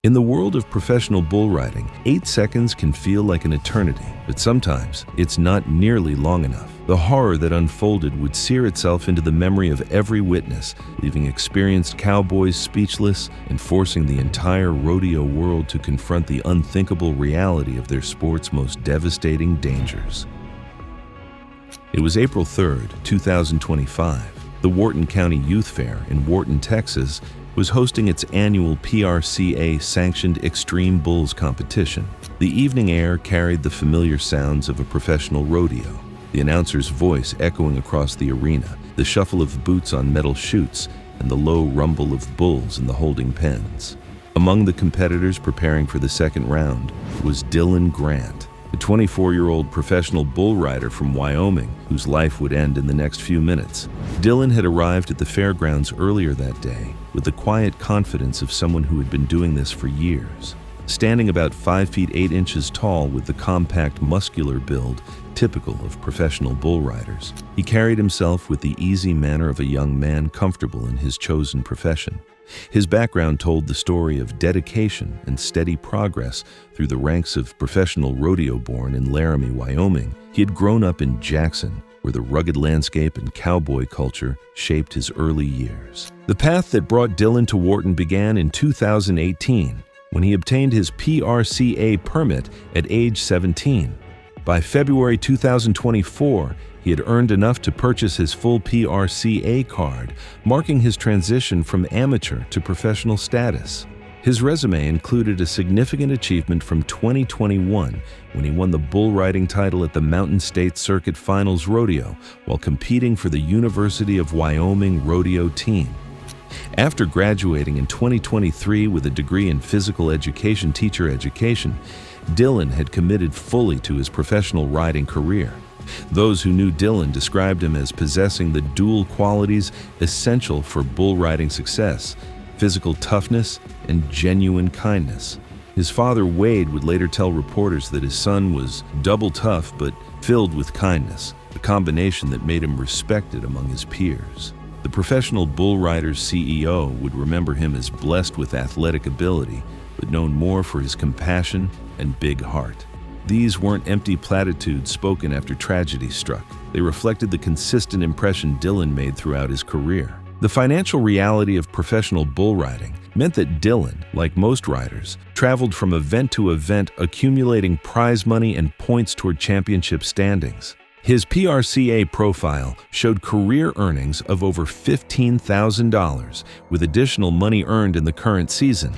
In the world of professional bull riding, 8 seconds can feel like an eternity, but sometimes it's not nearly long enough. The horror that unfolded would sear itself into the memory of every witness, leaving experienced cowboys speechless and forcing the entire rodeo world to confront the unthinkable reality of their sport's most devastating dangers. It was April 3rd, 2025. The Wharton County Youth Fair in Wharton, Texas, was hosting its annual PRCA-sanctioned Extreme Bulls competition. The evening air carried the familiar sounds of a professional rodeo, the announcer's voice echoing across the arena, the shuffle of boots on metal chutes, and the low rumble of bulls in the holding pens. Among the competitors preparing for the second round was Dylan Grant, a 24-year-old professional bull rider from Wyoming whose life would end in the next few minutes. Dylan had arrived at the fairgrounds earlier that day with the quiet confidence of someone who had been doing this for years. Standing about 5 feet 8 inches tall with the compact, muscular build typical of professional bull riders, he carried himself with the easy manner of a young man comfortable in his chosen profession. His background told the story of dedication and steady progress through the ranks of professional rodeo-born in Laramie, Wyoming. He had grown up in Jackson, where the rugged landscape and cowboy culture shaped his early years. The path that brought Dylan to Wharton began in 2018, when he obtained his PRCA permit at age 17. By February 2024, he had earned enough to purchase his full PRCA card, marking his transition from amateur to professional status. His resume included a significant achievement from 2021 when he won the bull riding title at the Mountain State Circuit Finals Rodeo while competing for the University of Wyoming rodeo team. After graduating in 2023 with a degree in physical education teacher education, Dylan had committed fully to his professional riding career. Those who knew Dylan described him as possessing the dual qualities essential for bull riding success: physical toughness and genuine kindness. His father, Wade, would later tell reporters that his son was double tough but filled with kindness, a combination that made him respected among his peers. The professional bull riders CEO would remember him as blessed with athletic ability, but known more for his compassion and big heart. These weren't empty platitudes spoken after tragedy struck. They reflected the consistent impression Dylan made throughout his career. The financial reality of professional bull riding meant that Dylan, like most riders, traveled from event to event, accumulating prize money and points toward championship standings. His PRCA profile showed career earnings of over $15,000, with additional money earned in the current season.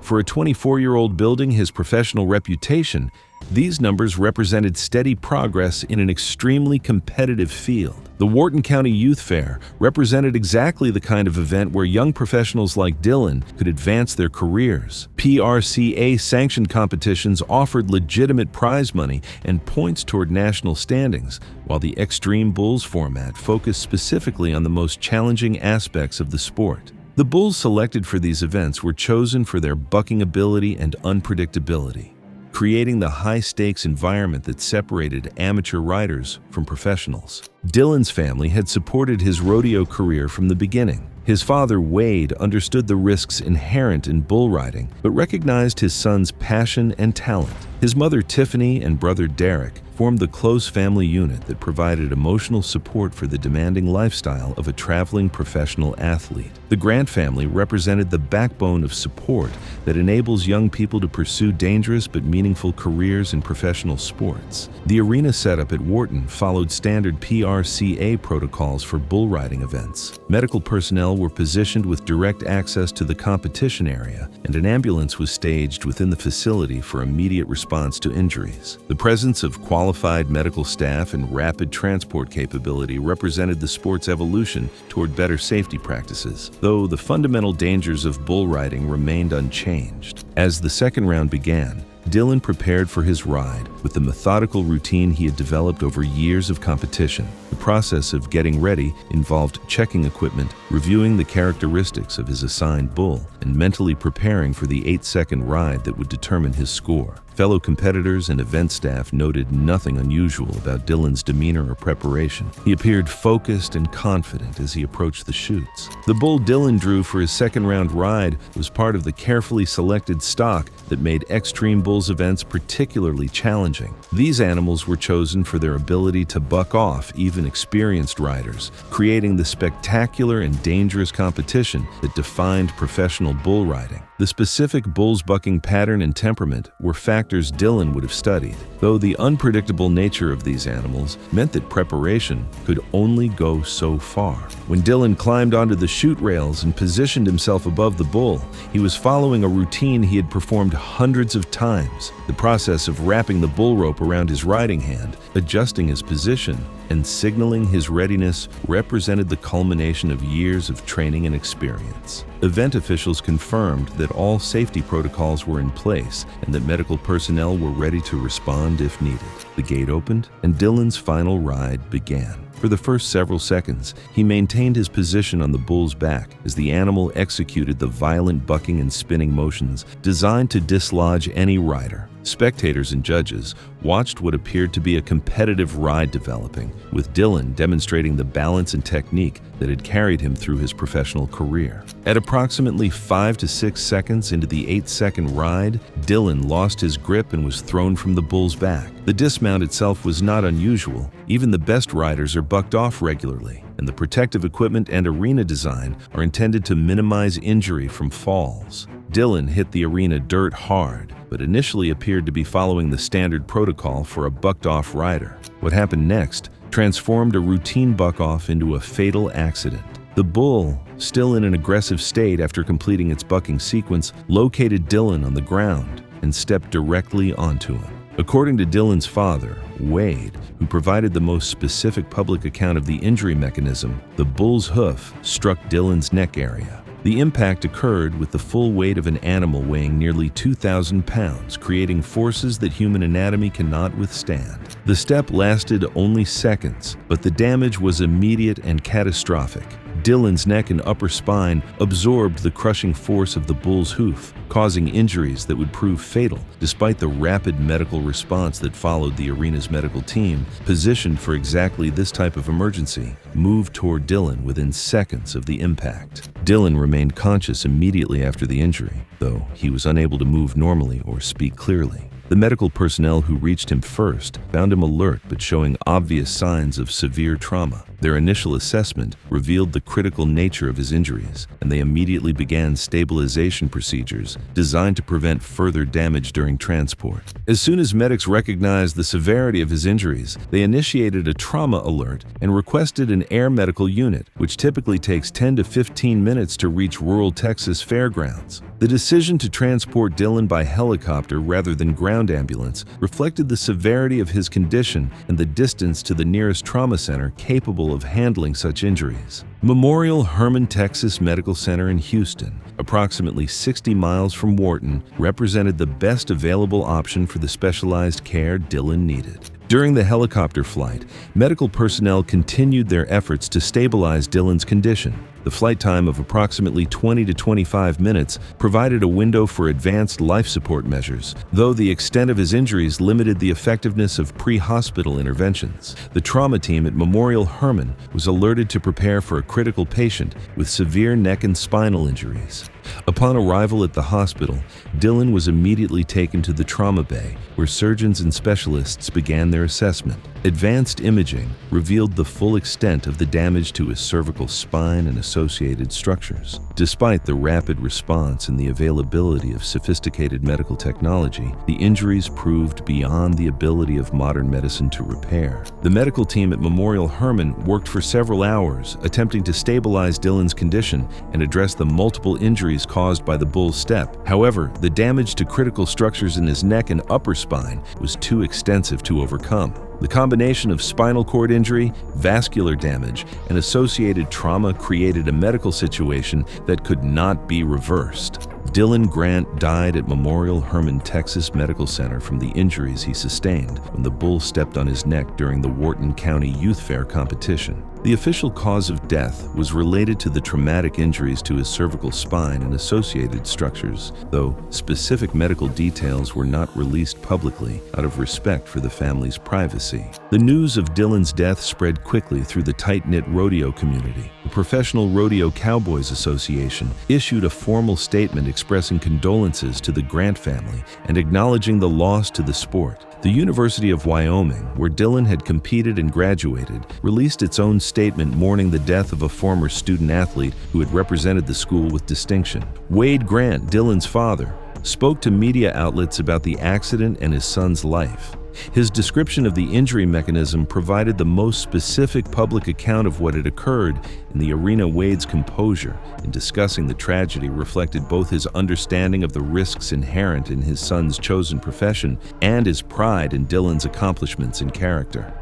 For a 24-year-old building his professional reputation, these numbers represented steady progress in an extremely competitive field. The Wharton County Youth Fair represented exactly the kind of event where young professionals like Dylan could advance their careers. PRCA-sanctioned competitions offered legitimate prize money and points toward national standings, while the Extreme Bulls format focused specifically on the most challenging aspects of the sport. The bulls selected for these events were chosen for their bucking ability and unpredictability, creating the high-stakes environment that separated amateur riders from professionals. Dylan's family had supported his rodeo career from the beginning. His father, Wade, understood the risks inherent in bull riding, but recognized his son's passion and talent. His mother, Tiffany, and brother, Derek, formed the close family unit that provided emotional support for the demanding lifestyle of a traveling professional athlete. The Grant family represented the backbone of support that enables young people to pursue dangerous but meaningful careers in professional sports. The arena setup at Wharton followed standard PRCA protocols for bull riding events. Medical personnel were positioned with direct access to the competition area, and an ambulance was staged within the facility for immediate response to injuries. The presence of qualified medical staff and rapid transport capability represented the sport's evolution toward better safety practices, though the fundamental dangers of bull riding remained unchanged. As the second round began, Dylan prepared for his ride with the methodical routine he had developed over years of competition. The process of getting ready involved checking equipment, reviewing the characteristics of his assigned bull, and mentally preparing for the 8-second ride that would determine his score. Fellow competitors and event staff noted nothing unusual about Dylan's demeanor or preparation. He appeared focused and confident as he approached the chutes. The bull Dylan drew for his second-round ride was part of the carefully selected stock that made Extreme Bulls events particularly challenging. These animals were chosen for their ability to buck off even experienced riders, creating the spectacular and dangerous competition that defined professional bull riding. The specific bull's bucking pattern and temperament were factors Dylan would have studied, though the unpredictable nature of these animals meant that preparation could only go so far. When Dylan climbed onto the chute rails and positioned himself above the bull, he was following a routine he had performed hundreds of times. The process of wrapping the bull rope around his riding hand, adjusting his position, and signaling his readiness represented the culmination of years of training and experience. Event officials confirmed that all safety protocols were in place and that medical personnel were ready to respond if needed. The gate opened, and Dylan's final ride began. For the first several seconds, he maintained his position on the bull's back as the animal executed the violent bucking and spinning motions designed to dislodge any rider. Spectators and judges watched what appeared to be a competitive ride developing, with Dylan demonstrating the balance and technique that had carried him through his professional career. At approximately 5 to 6 seconds into the 8-second ride, Dylan lost his grip and was thrown from the bull's back. The dismount itself was not unusual. Even the best riders are bucked off regularly, and the protective equipment and arena design are intended to minimize injury from falls. Dylan hit the arena dirt hard, but initially appeared to be following the standard protocol for a bucked-off rider. What happened next transformed a routine buck-off into a fatal accident. The bull, still in an aggressive state after completing its bucking sequence, located Dylan on the ground and stepped directly onto him. According to Dylan's father, Wade, who provided the most specific public account of the injury mechanism, the bull's hoof struck Dylan's neck area. The impact occurred with the full weight of an animal weighing nearly 2,000 pounds, creating forces that human anatomy cannot withstand. The step lasted only seconds, but the damage was immediate and catastrophic. Dylan's neck and upper spine absorbed the crushing force of the bull's hoof, causing injuries that would prove fatal. Despite the rapid medical response that followed, the arena's medical team, positioned for exactly this type of emergency, moved toward Dylan within seconds of the impact. Dylan remained conscious immediately after the injury, though he was unable to move normally or speak clearly. The medical personnel who reached him first found him alert but showing obvious signs of severe trauma. Their initial assessment revealed the critical nature of his injuries, and they immediately began stabilization procedures designed to prevent further damage during transport. As soon as medics recognized the severity of his injuries, they initiated a trauma alert and requested an air medical unit, which typically takes 10 to 15 minutes to reach rural Texas fairgrounds. The decision to transport Dylan by helicopter rather than ground ambulance reflected the severity of his condition and the distance to the nearest trauma center capable of handling such injuries. Memorial Hermann Texas Medical Center in Houston, approximately 60 miles from Wharton, represented the best available option for the specialized care Dylan needed. During the helicopter flight, medical personnel continued their efforts to stabilize Dylan's condition. The flight time of approximately 20 to 25 minutes provided a window for advanced life support measures, though the extent of his injuries limited the effectiveness of pre-hospital interventions. The trauma team at Memorial Hermann was alerted to prepare for a critical patient with severe neck and spinal injuries. Upon arrival at the hospital, Dylan was immediately taken to the trauma bay, where surgeons and specialists began their assessment. Advanced imaging revealed the full extent of the damage to his cervical spine and associated structures. Despite the rapid response and the availability of sophisticated medical technology, the injuries proved beyond the ability of modern medicine to repair. The medical team at Memorial Hermann worked for several hours, attempting to stabilize Dylan's condition and address the multiple injuries caused by the bull's step. However, the damage to critical structures in his neck and upper spine was too extensive to overcome. The combination of spinal cord injury, vascular damage, and associated trauma created a medical situation that could not be reversed. Dylan Grant died at Memorial Hermann Texas Medical Center from the injuries he sustained when the bull stepped on his neck during the Wharton County Youth Fair competition. The official cause of death was related to the traumatic injuries to his cervical spine and associated structures, though specific medical details were not released publicly out of respect for the family's privacy. The news of Dylan's death spread quickly through the tight-knit rodeo community. The Professional Rodeo Cowboys Association issued a formal statement expressing condolences to the Grant family and acknowledging the loss to the sport. The University of Wyoming, where Dylan had competed and graduated, released its own statement mourning the death of a former student-athlete who had represented the school with distinction. Wade Grant, Dylan's father, spoke to media outlets about the accident and his son's life. His description of the injury mechanism provided the most specific public account of what had occurred in the arena. Wade's composure in discussing the tragedy reflected both his understanding of the risks inherent in his son's chosen profession and his pride in Dylan's accomplishments and character.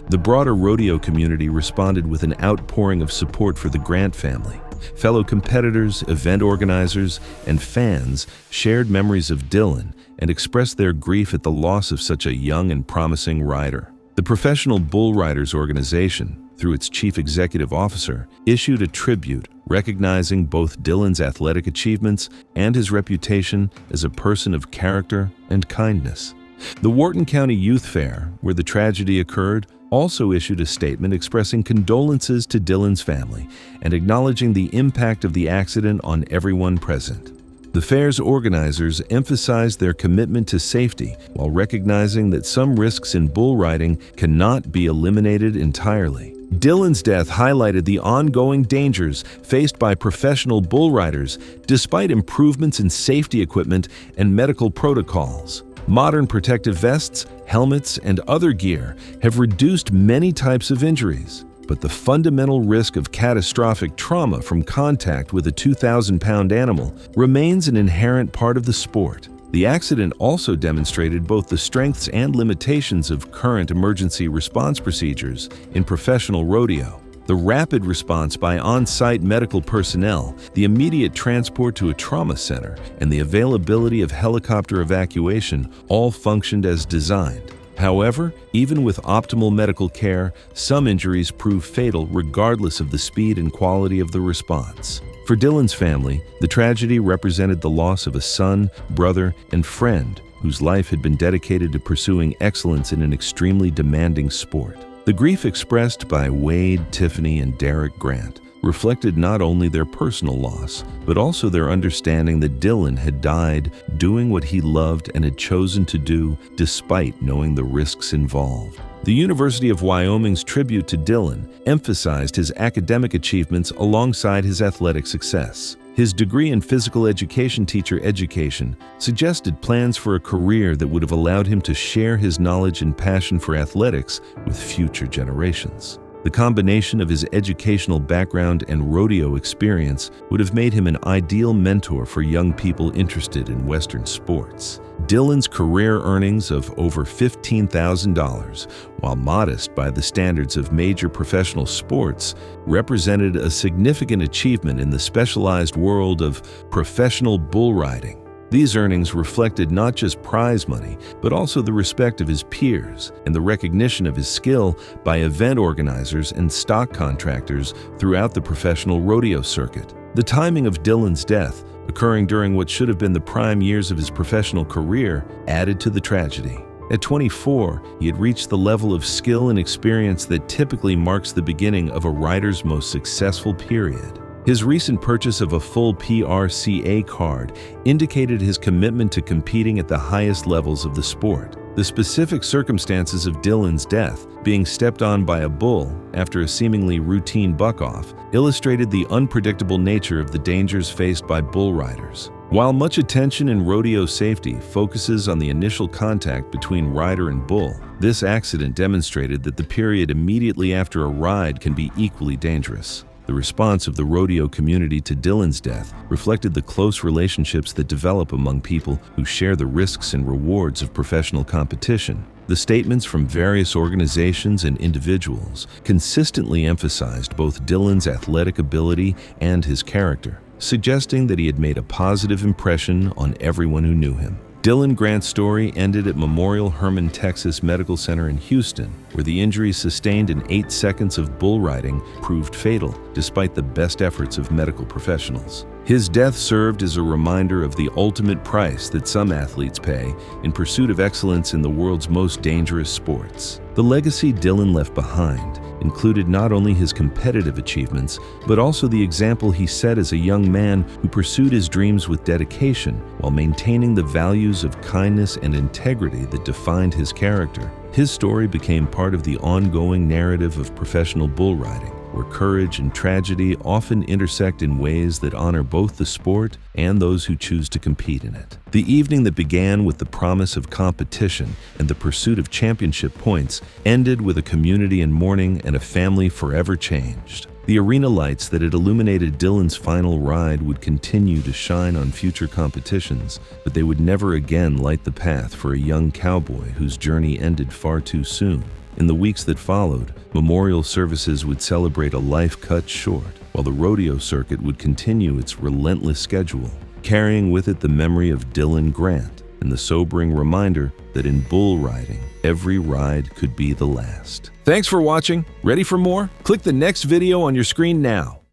The broader rodeo community responded with an outpouring of support for the Grant family. Fellow competitors, event organizers, and fans shared memories of Dylan and expressed their grief at the loss of such a young and promising rider. The Professional Bull Riders organization, through its chief executive officer, issued a tribute recognizing both Dylan's athletic achievements and his reputation as a person of character and kindness. The Wharton County Youth Fair, where the tragedy occurred, also issued a statement expressing condolences to Dylan's family and acknowledging the impact of the accident on everyone present. The fair's organizers emphasized their commitment to safety while recognizing that some risks in bull riding cannot be eliminated entirely. Dylan's death highlighted the ongoing dangers faced by professional bull riders despite improvements in safety equipment and medical protocols. Modern protective vests, helmets, and other gear have reduced many types of injuries, but the fundamental risk of catastrophic trauma from contact with a 2,000-pound animal remains an inherent part of the sport. The accident also demonstrated both the strengths and limitations of current emergency response procedures in professional rodeo. The rapid response by on-site medical personnel, the immediate transport to a trauma center, and the availability of helicopter evacuation all functioned as designed. However, even with optimal medical care, some injuries prove fatal regardless of the speed and quality of the response. For Dylan's family, the tragedy represented the loss of a son, brother, and friend whose life had been dedicated to pursuing excellence in an extremely demanding sport. The grief expressed by Wade, Tiffany, and Derek Grant reflected not only their personal loss, but also their understanding that Dylan had died doing what he loved and had chosen to do despite knowing the risks involved. The University of Wyoming's tribute to Dylan emphasized his academic achievements alongside his athletic success. His degree in physical education teacher education suggested plans for a career that would have allowed him to share his knowledge and passion for athletics with future generations. The combination of his educational background and rodeo experience would have made him an ideal mentor for young people interested in Western sports. Dylan's career earnings of over $15,000, while modest by the standards of major professional sports, represented a significant achievement in the specialized world of professional bull riding. These earnings reflected not just prize money, but also the respect of his peers and the recognition of his skill by event organizers and stock contractors throughout the professional rodeo circuit. The timing of Dylan's death, occurring during what should have been the prime years of his professional career, added to the tragedy. At 24, he had reached the level of skill and experience that typically marks the beginning of a rider's most successful period. His recent purchase of a full PRCA card indicated his commitment to competing at the highest levels of the sport. The specific circumstances of Dylan's death, being stepped on by a bull after a seemingly routine buck-off, illustrated the unpredictable nature of the dangers faced by bull riders. While much attention in rodeo safety focuses on the initial contact between rider and bull, this accident demonstrated that the period immediately after a ride can be equally dangerous. The response of the rodeo community to Dylan's death reflected the close relationships that develop among people who share the risks and rewards of professional competition. The statements from various organizations and individuals consistently emphasized both Dylan's athletic ability and his character. suggesting that he had made a positive impression on everyone who knew him. Dylan Grant's story ended at Memorial Hermann Texas Medical Center in Houston, where the injuries sustained in 8 seconds of bull riding proved fatal, despite the best efforts of medical professionals. His death served as a reminder of the ultimate price that some athletes pay in pursuit of excellence in the world's most dangerous sports. The legacy Dylan left behind included not only his competitive achievements, but also the example he set as a young man who pursued his dreams with dedication while maintaining the values of kindness and integrity that defined his character. His story became part of the ongoing narrative of professional bull riding, where courage and tragedy often intersect in ways that honor both the sport and those who choose to compete in it. The evening that began with the promise of competition and the pursuit of championship points ended with a community in mourning and a family forever changed. The arena lights that had illuminated Dylan's final ride would continue to shine on future competitions, but they would never again light the path for a young cowboy whose journey ended far too soon. In the weeks that followed, memorial services would celebrate a life cut short, while the rodeo circuit would continue its relentless schedule, carrying with it the memory of Dylan Grant and the sobering reminder that in bull riding, every ride could be the last. Thanks for watching. Ready for more? Click the next video on your screen now.